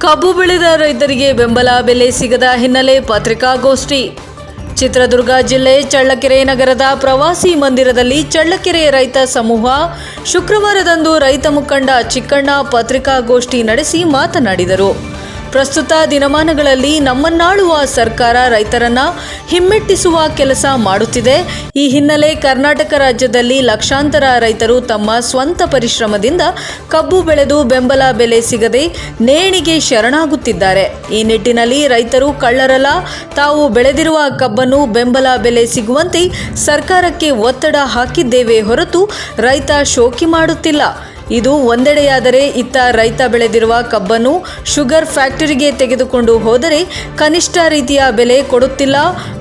ಕಬ್ಬು ಬೆಳೆದ ರೈತರಿಗೆ ಬೆಂಬಲ ಬೆಲೆ ಸಿಗದ ಹಿನ್ನೆಲೆ ಪತ್ರಿಕಾಗೋಷ್ಠಿ. ಚಿತ್ರದುರ್ಗ ಜಿಲ್ಲೆ ಚಳ್ಳಕೆರೆ ನಗರದ ಪ್ರವಾಸಿ ಮಂದಿರದಲ್ಲಿ ಚಳ್ಳಕೆರೆ ರೈತ ಸಮೂಹ ಶುಕ್ರವಾರದಂದು ರೈತ ಮುಖಂಡ ಚಿಕ್ಕಣ್ಣ ಪತ್ರಿಕಾಗೋಷ್ಠಿ ನಡೆಸಿ ಮಾತನಾಡಿದರು. ಪ್ರಸ್ತುತ ದಿನಮಾನಗಳಲ್ಲಿ ನಮ್ಮನ್ನಾಳುವ ಸರ್ಕಾರ ರೈತರನ್ನ ಹಿಮ್ಮೆಟ್ಟಿಸುವ ಕೆಲಸ ಮಾಡುತ್ತಿದೆ. ಈ ಹಿನ್ನೆಲೆ ಕರ್ನಾಟಕ ರಾಜ್ಯದಲ್ಲಿ ಲಕ್ಷಾಂತರ ರೈತರು ತಮ್ಮ ಸ್ವಂತ ಪರಿಶ್ರಮದಿಂದ ಕಬ್ಬು ಬೆಳೆದು ಬೆಂಬಲ ಬೆಲೆ ಸಿಗದೆ ನೇಣಿಗೆ ಶರಣಾಗುತ್ತಿದ್ದಾರೆ. ಈ ನಿಟ್ಟಿನಲ್ಲಿ ರೈತರು ಕಳ್ಳರಲ್ಲ, ತಾವು ಬೆಳೆದಿರುವ ಕಬ್ಬನ್ನು ಬೆಂಬಲ ಬೆಲೆ ಸಿಗುವಂತೆ ಸರ್ಕಾರಕ್ಕೆ ಒತ್ತಡ ಹಾಕಿದ್ದೇವೆ ಹೊರತು ರೈತ ಶೋಕಿ ಮಾಡುತ್ತಿಲ್ಲ. ಇದು ಒಂದೆಡೆಯಾದರೆ, ಇತ್ತ ರೈತ ಬೆಳೆದಿರುವ ಕಬ್ಬನ್ನು ಶುಗರ್ ಫ್ಯಾಕ್ಟರಿಗೆ ತೆಗೆದುಕೊಂಡು ಹೋದರೆ ಕನಿಷ್ಠ ರೀತಿಯ ಬೆಲೆ ಕೊಡುತ್ತಿಲ್ಲ.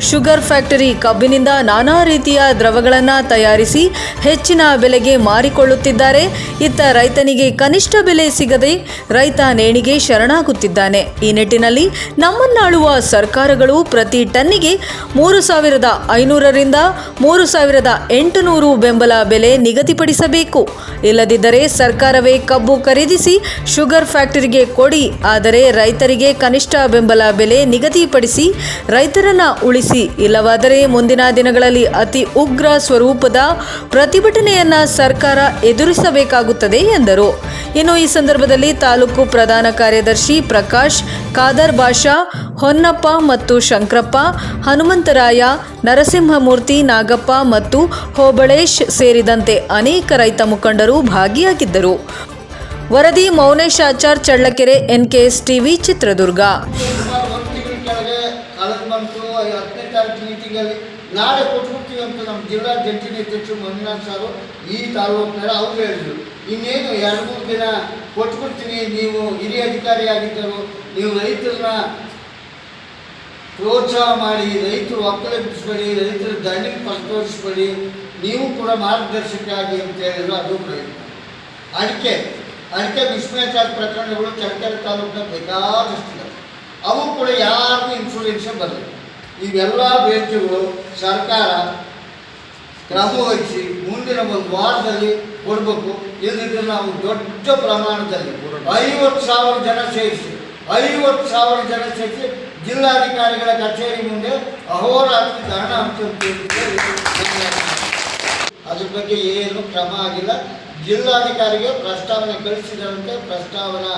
ಶುಗರ್ ಫ್ಯಾಕ್ಟರಿ ಕಬ್ಬಿನಿಂದ ನಾನಾ ರೀತಿಯ ದ್ರವಗಳನ್ನು ತಯಾರಿಸಿ ಹೆಚ್ಚಿನ ಬೆಲೆಗೆ ಮಾರಿಕೊಳ್ಳುತ್ತಿದ್ದಾರೆ. ಇತ್ತ ರೈತನಿಗೆ ಕನಿಷ್ಠ ಬೆಲೆ ಸಿಗದೆ ರೈತ ನೇಣಿಗೆ ಶರಣಾಗುತ್ತಿದ್ದಾನೆ. ಈ ನಿಟ್ಟಿನಲ್ಲಿ ನಮ್ಮನ್ನಾಳುವ ಸರ್ಕಾರಗಳು ಪ್ರತಿ ಟನ್ನಿಗೆ 3,500ರಿಂದ 3,800 ಬೆಂಬಲ ಬೆಲೆ ನಿಗದಿಪಡಿಸಬೇಕು. ಇಲ್ಲದಿದ್ದರೆ ಸರ್ಕಾರವೇ ಕಬ್ಬು ಖರೀದಿಸಿ ಶುಗರ್ ಫ್ಯಾಕ್ಟರಿಗೆ ಕೊಡಿ. ಆದರೆ ರೈತರಿಗೆ ಕನಿಷ್ಠ ಬೆಂಬಲ ಬೆಲೆ ನಿಗದಿಪಡಿಸಿ ರೈತರನ್ನ ಉಳಿಸಿ. ಇಲ್ಲವಾದರೆ ಮುಂದಿನ ದಿನಗಳಲ್ಲಿ ಅತಿ ಉಗ್ರ ಸ್ವರೂಪದ ಪ್ರತಿಭಟನೆಯನ್ನ ಸರ್ಕಾರ ಎದುರಿಸಬೇಕಾಗುತ್ತದೆ ಎಂದರು. ಇನ್ನು ಈ ಸಂದರ್ಭದಲ್ಲಿ ತಾಲೂಕು ಪ್ರಧಾನ ಕಾರ್ಯದರ್ಶಿ ಪ್ರಕಾಶ್, ಖಾದರ್ ಬಾಷಾ, ಹೊನ್ನಪ್ಪ ಮತ್ತು ಶಂಕರಪ್ಪ, ಹನುಮಂತರಾಯ, ನರಸಿಂಹಮೂರ್ತಿ, ನಾಗಪ್ಪ ಮತ್ತು ಹೋಬಳೇಶ್ ಸೇರಿದಂತೆ ಅನೇಕ ರೈತ ಮುಖಂಡರು ಭಾಗಿಯಾಗಿದ್ದರು. ವರದಿ ಮೌನೇಶ್ ಆಚಾರ್, ಚಳ್ಳಕೆರೆ, NKS TV, ಚಿತ್ರದುರ್ಗ. ನಾಳೆ ಕೊಟ್ಬಿಡ್ತೀವಿ ಅಂತ ನಮ್ಮ ಜಿಲ್ಲಾ ಜಂಟಿ ನಿರ್ದೇಶಕರು ಮಂಜುನಾಥ್ ಸಾರು ಈ ತಾಲೂಕಿನ ಅವ್ರು ಹೇಳಿದ್ರು. ಇನ್ನೇನು 2-3 ದಿನ ಕೊಟ್ಬಿಡ್ತೀನಿ, ನೀವು ಹಿರಿಯ ಅಧಿಕಾರಿ ಆಗಿದ್ದರು, ನೀವು ರೈತರನ್ನ ಪ್ರೋತ್ಸಾಹ ಮಾಡಿ, ರೈತರು ಒಕ್ಕಲೆಬ್ಬಿಸ್ಬೇಡಿ, ರೈತರ ದಂಡಿಗೆ ಪರಿತೋರಿಸ್ಬೇಡಿ, ನೀವು ಕೂಡ ಮಾರ್ಗದರ್ಶಕ ಆಗಿ ಅಂತ ಹೇಳಿದ್ರು. ಅದು ಪ್ರಯತ್ನ. ಅಡಿಕೆ ವಿಸ್ಮಯಚಾರ ಪ್ರಕರಣಗಳು ಚಳ್ಳಕೆರೆ ತಾಲೂಕಿನ ಬೇಕಾದಷ್ಟಿದೆ. ಅವು ಕೂಡ ಯಾರಿಗೂ ಇನ್ಶೂರೆನ್ಸೇ ಬರಲಿಲ್ಲ. ಇವೆಲ್ಲ ಬೇಜಗಳು ಸರ್ಕಾರ ಕ್ರಮ ವಹಿಸಿ ಮುಂದಿನ 1 ವಾರದಲ್ಲಿ ಕೊಡಬೇಕು. ಇಲ್ಲದಿದ್ದರೆ ನಾವು ದೊಡ್ಡ ಪ್ರಮಾಣದಲ್ಲಿ 50,000 ಜನ ಸೇರಿಸಿ ಜಿಲ್ಲಾಧಿಕಾರಿಗಳ ಕಚೇರಿ ಮುಂದೆ ಅಹೋರಾತ್ರಿ ಧರಣ ಹಾಕ್ತೀವಿ. ಅದ್ರ ಬಗ್ಗೆ ಏನು ಕ್ರಮ ಆಗಿಲ್ಲ. ಜಿಲ್ಲಾಧಿಕಾರಿಗೆ ಪ್ರಸ್ತಾವನೆ ಕಳಿಸಿದಂತೆ ಪ್ರಸ್ತಾವನಾ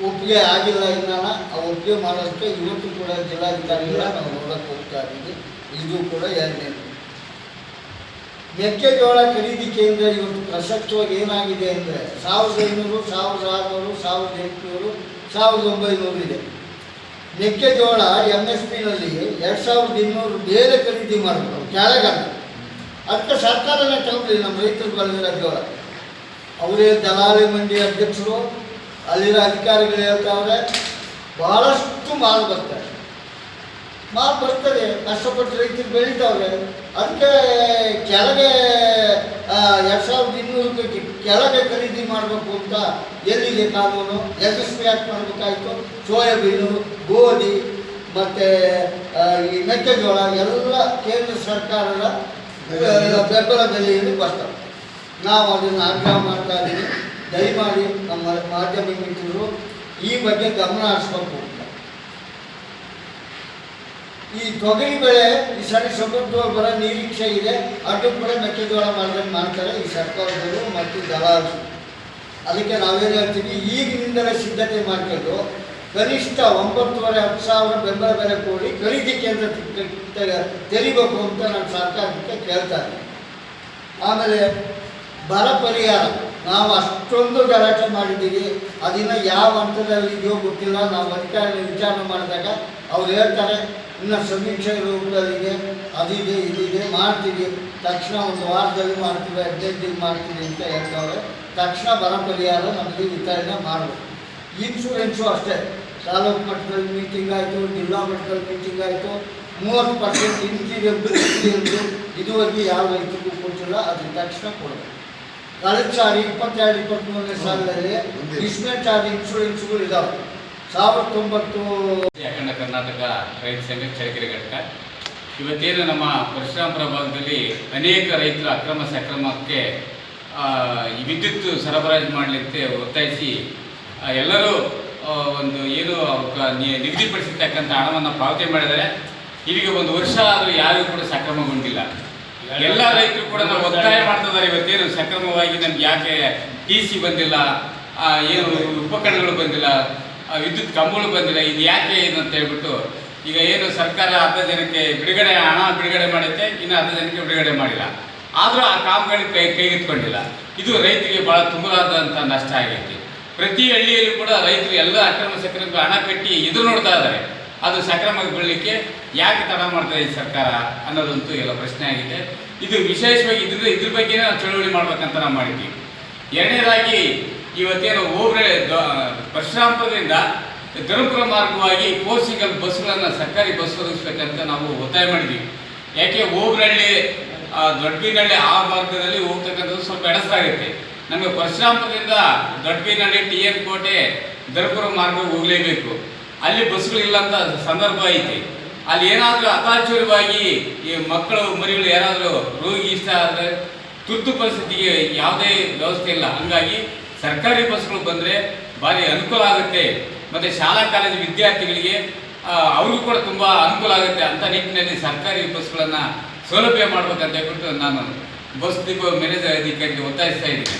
ಒಪ್ಪಿಗೆ ಆಗಿಲ್ಲ. ಇನ್ನ ಆ ಒಪ್ಪಿಗೆ ಮಾಡೋದಕ್ಕೆ ಇವತ್ತು ಕೂಡ ಜಿಲ್ಲಾಧಿಕಾರಿಗಳ ನಾವು ನೋಡಕ್ಕೆ ಹೋಗ್ತಾ ಇದ್ದೀವಿ. ಇದು ಕೂಡ 2ನೇ. ಮೆಕ್ಕೆಜೋಳ ಖರೀದಿ ಕೇಂದ್ರ ಇವತ್ತು ಪ್ರಸಕ್ತವಾಗಿ ಏನಾಗಿದೆ ಅಂದರೆ 1,500, 1,600, 1,800, 1,900 ಇದೆ. ಮೆಕ್ಕೆಜೋಳ MSPನಲ್ಲಿ 2,200 ಬೇರೆ ಖರೀದಿ ಮಾಡಬೇಕು, ಕೆಳಗಲ್ಲ. ಅದಕ್ಕೆ ಸರ್ಕಾರನೇ ತಗೊಳ್ಳಿ. ನಮ್ಮ ರೈತರು ಬೆಳೆದಿರೋ ಜೋಳ ಅವರೇ ದಲಾಲಿ ಮಂಡಿ ಅಧ್ಯಕ್ಷರು, ಅಲ್ಲಿರೋ ಅಧಿಕಾರಿಗಳು ಹೇಳ್ತಾವ್ರೆ, ಭಾಳಷ್ಟು ಮಾಲ್ ಬರ್ತದೆ. ಕಷ್ಟಪಟ್ಟು ರೈತರು ಬೆಳೀತಾವ್ರೆ. ಅದಕ್ಕೆ ಕೆಳಗೆ 2,200 ಕೆಳಗೆ ಖರೀದಿ ಮಾಡಬೇಕು ಅಂತ ಎಲ್ಲಿದೆ ಕಾನೂನು? MSP ಯಾಕೆ ಮಾಡಬೇಕಾಯ್ತು? ಸೋಯಾಬೀನು, ಗೋಧಿ ಮತ್ತು ಈ ಮೆಕ್ಕೆಜೋಳ ಎಲ್ಲ ಕೇಂದ್ರ ಸರ್ಕಾರದ ಬೆಂಬಲ ಬೆಲೆಯಲ್ಲಿ ಬರ್ತವೆ. ನಾವು ಅದನ್ನು ಆಗ್ರಹ ಮಾಡ್ತಾ ಇದ್ದೀವಿ. ದಯಮಾಡಿ ನಮ್ಮ ಮಾಧ್ಯಮ ಮಿತ್ರರು ಈ ಬಗ್ಗೆ ಗಮನ ಹರಿಸ್ಬೇಕು. ಈ ತೊಗರಿ ಬೆಳೆ ಈ ಸರಿ ಸಮೃದ್ಧವಾಗಿ ಬರೋ ನಿರೀಕ್ಷೆ ಇದೆ. ಅದು ಕೂಡ ಮೆಕ್ಕೆಜೋಳ ಮಾಡ್ತಾರೆ ಈ ಸರ್ಕಾರದವರು ಮತ್ತು ದಲಾಲರು. ಅದಕ್ಕೆ ನಾವೇನು ಹೇಳ್ತೀವಿ, ಈಗಿನಿಂದಲೇ ಸಿದ್ಧತೆ ಮಾಡ್ಕೊಂಡು ಕನಿಷ್ಠ 9,500-10,000 ಬೆಂಬಲ ಬೆಲೆ ಕೊಡಿ, ಖರೀದಿ ಕೇಂದ್ರ ತೆರಿಬೇಕು ಅಂತ ನಾನು ಸರ್ಕಾರಕ್ಕೆ ಕೇಳ್ತಾ ಇದ್ದೀನಿ. ಆಮೇಲೆ ಬರ ಪರಿಹಾರ ನಾವು ಅಷ್ಟೊಂದು ಗಲಾಟೆ ಮಾಡಿದ್ದೀವಿ. ಅದನ್ನು ಯಾವ ಹಂತದಲ್ಲಿ ಇದೆಯೋ ಗೊತ್ತಿಲ್ಲ. ನಾವು ಅಧಿಕಾರಿಗಳು ವಿಚಾರಣೆ ಮಾಡಿದಾಗ ಅವ್ರು ಹೇಳ್ತಾರೆ, ಇನ್ನು ಸಮೀಕ್ಷೆ ರೂಪದಲ್ಲಿದೆ, ಅದಿದೆ ಇದಿದೆ, ಮಾಡ್ತೀವಿ, ತಕ್ಷಣ 1 ವಾರದಲ್ಲಿ ಮಾಡ್ತೀವಿ, 15 ದಿನ ಮಾಡ್ತೀವಿ ಅಂತ ಹೇಳ್ತಾವ್ರೆ. ತಕ್ಷಣ ಬರ ಪರಿಹಾರ ನಮಗೆ ವಿತರಣೆ ಮಾಡಬೇಕು. ಇನ್ಶೂರೆನ್ಸು ಅಷ್ಟೇ. ತಾಲೂಕು ಮಟ್ಟದಲ್ಲಿ ಮೀಟಿಂಗ್ ಆಯಿತು, ಜಿಲ್ಲಾ ಮಟ್ಟದಲ್ಲಿ ಮೀಟಿಂಗ್ ಆಯಿತು. 30% ಇನ್ಸೂರೆನ್ಸ್ ಇದುವರೆಗೆ ಯಾವ ರೈತರಿಗೂ ಕೊಟ್ಟಿಲ್ಲ. ಅದನ್ನ ತಕ್ಷಣ ಕೊಡಬೇಕು. ಕಳೆದ ಸಾರಿ 22-23ನೇ ಸಾಲಿನಲ್ಲಿ ವಿಸ್ಮಯಚಾರ ಇನ್ಶೂರೆನ್ಸ್ಗಳು ಇದಾವೆ. 1,090 ಅಖಂಡ ಕರ್ನಾಟಕ ರೈತ ಸಂಘ ಚಳ್ಳಕೆರೆ ಘಟಕ ಇವತ್ತೇನು ನಮ್ಮ ಪರಶುರಾಮಪುರ ಭಾಗದಲ್ಲಿ ಅನೇಕ ರೈತರ ಅಕ್ರಮ ಸಕ್ರಮಕ್ಕೆ ವಿದ್ಯುತ್ ಸರಬರಾಜು ಮಾಡಲಿಕ್ಕೆ ಒತ್ತಾಯಿಸಿ ಎಲ್ಲರೂ ಒಂದು ಏನು ನಿಗದಿಪಡಿಸಿರ್ತಕ್ಕಂಥ ಹಣವನ್ನು ಪಾವತಿ ಮಾಡಿದರೆ ಇಲ್ಲಿಗೆ 1 ವರ್ಷ ಆದರೂ ಯಾರಿಗೂ ಕೂಡ ಸಕ್ರಮಗೊಂಡಿಲ್ಲ. ಎಲ್ಲ ರೈತರು ಕೂಡ ನಾವು ಒತ್ತಾಯ ಮಾಡ್ತಿದ್ದಾರೆ, ಇವತ್ತೇನು ಸಕ್ರಮವಾಗಿ ನಮ್ಗೆ ಯಾಕೆ TC ಬಂದಿಲ್ಲ, ಏನು ಉಪಕರಣಗಳು ಬಂದಿಲ್ಲ, ವಿದ್ಯುತ್ ಕಂಬಗಳು ಬಂದಿಲ್ಲ, ಇದು ಯಾಕೆ ಇದು ಅಂತ ಹೇಳ್ಬಿಟ್ಟು ಈಗ ಏನು ಸರ್ಕಾರ 10 ಜನಕ್ಕೆ ಹಣ ಬಿಡುಗಡೆ ಮಾಡುತ್ತೆ, ಇನ್ನು 10 ಜನಕ್ಕೆ ಬಿಡುಗಡೆ ಮಾಡಿಲ್ಲ. ಆದರೂ ಆ ಕಾಮಗಾರಿ ಕೈಗೆತ್ಕೊಂಡಿಲ್ಲ. ಇದು ರೈತರಿಗೆ ಭಾಳ ತುಂಬಲಾದಂಥ ನಷ್ಟ ಆಗೈತಿ. ಪ್ರತಿ ಹಳ್ಳಿಯಲ್ಲೂ ಕೂಡ ರೈತರು ಎಲ್ಲ ಅಕ್ರಮ ಸಕ್ರಮಕ್ಕೆ ಹಣ ಕಟ್ಟಿ ಎದುರು ನೋಡ್ತಾ ಇದ್ದಾರೆ. ಅದು ಸಕ್ರಮಗೊಳ್ಳಲಿಕ್ಕೆ ಯಾಕೆ ತಡ ಮಾಡ್ತಾ ಇದೆ ಸರ್ಕಾರ ಅನ್ನೋದಂತೂ ಎಲ್ಲ ಪ್ರಶ್ನೆ ಆಗಿದೆ. ಇದು ವಿಶೇಷವಾಗಿ ಇದ್ರ ಬಗ್ಗೆ ನಾವು ಚಳುವಳಿ ಮಾಡ್ಬೇಕಂತ ನಾವು ಮಾಡಿದ್ವಿ. ಎರಡನೇದಾಗಿ ಇವತ್ತೇನು ಪರಶುರಾಮಪುರದಿಂದ ಧರ್ಮಪುರ ಮಾರ್ಗವಾಗಿ 4 ಸಿಂಗಲ್ ಬಸ್ಗಳನ್ನು ಸರ್ಕಾರಿ ಬಸ್ ಒದಗಿಸ್ಬೇಕಂತ ನಾವು ಒತ್ತಾಯ ಮಾಡಿದ್ವಿ. ಯಾಕೆ ಹೋಬ್ರಹಳ್ಳಿ ದೊಡ್ಡಬೀನಹಳ್ಳಿ ಆ ಮಾರ್ಗದಲ್ಲಿ ಹೋಗ್ತಕ್ಕಂಥದ್ದು ಸ್ವಲ್ಪ ಎಡಸಾಗುತ್ತೆ. ನಮಗೆ ಪರಶುರಾಮಪುರದಿಂದ ದೊಡ್ಡಬೀನಹಳ್ಳಿ TN ಕೋಟೆ ಧರ್ಮಪುರ ಮಾರ್ಗ ಹೋಗಲೇಬೇಕು. ಅಲ್ಲಿ ಬಸ್ಗಳಿಲ್ಲ ಅಂತ ಸಂದರ್ಭ ಐತಿ. ಅಲ್ಲಿ ಏನಾದರೂ ಅತಾಚುರವಾಗಿ ಈ ಮಕ್ಕಳು ಮರಿಗಳು ಯಾರಾದರೂ ರೋಗಿ ಇಷ್ಟ ಆದರೆ ತುರ್ತು ಪರಿಸ್ಥಿತಿಗೆ ಯಾವುದೇ ವ್ಯವಸ್ಥೆ ಇಲ್ಲ. ಹಂಗಾಗಿ ಸರ್ಕಾರಿ ಬಸ್ಗಳು ಬಂದರೆ ಭಾರಿ ಅನುಕೂಲ ಆಗುತ್ತೆ. ಮತ್ತು ಶಾಲಾ ಕಾಲೇಜು ವಿದ್ಯಾರ್ಥಿಗಳಿಗೆ ಅವ್ರಿಗೂ ಕೂಡ ತುಂಬ ಅನುಕೂಲ ಆಗುತ್ತೆ. ಅಂಥ ನಿಟ್ಟಿನಲ್ಲಿ ಸರ್ಕಾರಿ ಬಸ್ಗಳನ್ನು ಸೌಲಭ್ಯ ಮಾಡ್ಬೇಕಂತ ಹೇಳ್ಬಿಟ್ಟು ನಾನು ಬಸ್ ಡಿಪೋ ಮ್ಯಾನೇಜರ್ ಅಧಿಕಾರಿಗೆ ಒತ್ತಾಯಿಸ್ತಾ ಇದ್ದೀನಿ.